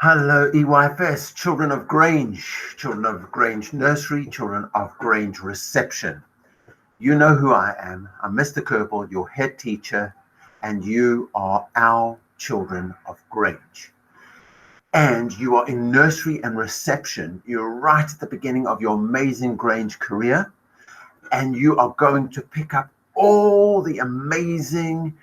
Hello, EYFS, children of Grange Nursery, children of Grange Reception. You know who I am. I'm Mr. Kerbal, your head teacher, and you are our children of Grange. And you are in nursery and reception. You're right at the beginning of your amazing Grange career, and you are going to pick up all the amazing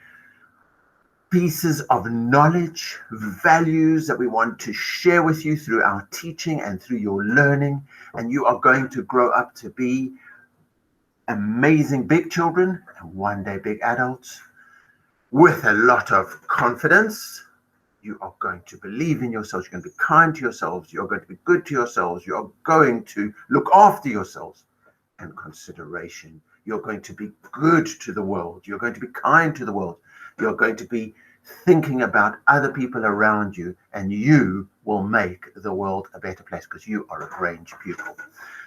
pieces of knowledge, values that we want to share with you through our teaching and through your learning. And you are going to grow up to be amazing big children and one day big adults with a lot of confidence. You are going to believe in yourselves. You're going to be kind to yourselves. You're going to be good to yourselves. You're going to look after yourselves and consideration. You're going to be good to the world. You're going to be kind to the world. You're going to be thinking about other people around you, and you will make the world a better place because you are a Grange pupil.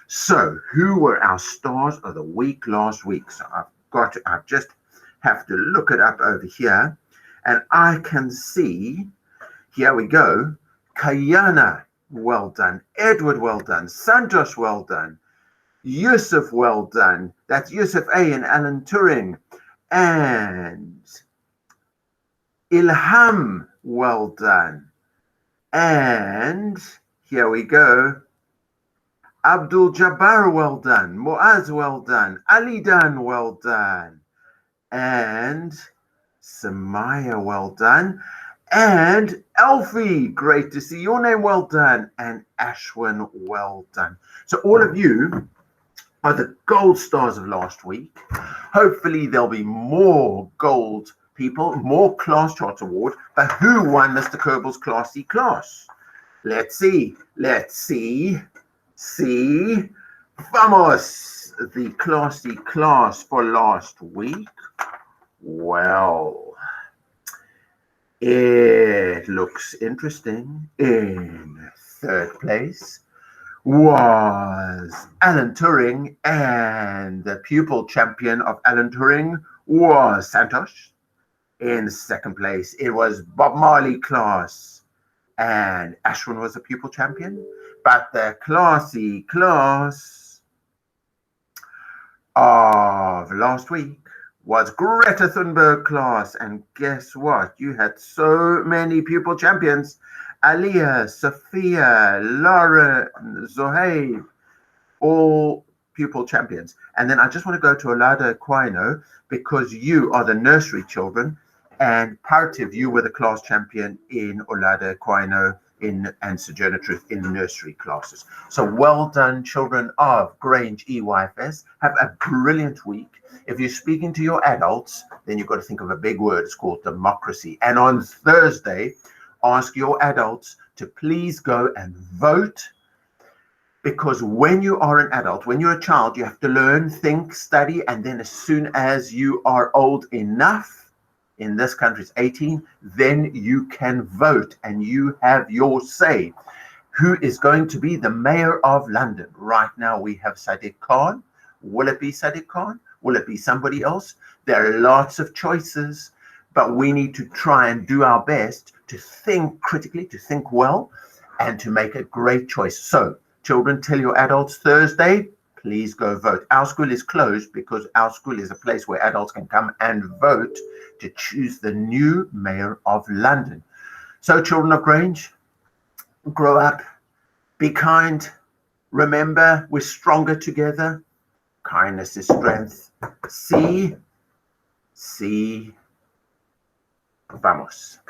So who were our stars of the week last week? So I just have to look it up over here, and I can see, here we go, Kayana, well done. Edward, well done. Santosh, well done. Yusuf, well done. That's Yusuf A and Alan Turing. And Ilham, well done. And here we go. Abdul Jabbar, well done. Muaz, well done. Ali Dan, well done. And Samaya, well done. And Alfie, great to see your name, well done. And Ashwin, well done. So all of you are the gold stars of last week. Hopefully there'll be more gold people, more class chart award. But who won Mr. Kerbal's Class C class? Let's see. Vamos! The Class C class for last week. Well, it looks interesting. In third place was Alan Turing, and the pupil champion of Alan Turing was Santosh. In second place, it was Bob Marley class, and Ashwin was the pupil champion. But the classy class of last week was Greta Thunberg class, and guess what? You had so many pupil champions. Aliyah, Sophia, Laura, Zohaib, all pupil champions. And then I just want to go to Olada Quino because you are the nursery children, and Parativ, you were the class champion in Olada Quino and Sojourner Truth in nursery classes. So well done, children of Grange EYFS. Have a brilliant week. If you're speaking to your adults, then you've got to think of a big word. It's called democracy. And on Thursday, ask your adults to please go and vote, because when you are an adult, when you're a child, you have to learn, think, study, and then as soon as you are old enough, in this country it's 18, then you can vote and you have your say. Who is going to be the mayor of London? Right now we have Sadiq Khan. Will it be Sadiq Khan? Will it be somebody else? There are lots of choices, but we need to try and do our best to think critically, to think well, and to make a great choice. So children, tell your adults Thursday, please go vote. Our school is closed because our school is a place where adults can come and vote to choose the new mayor of London. So children of Grange, grow up, be kind. Remember, we're stronger together. Kindness is strength. See, vamos.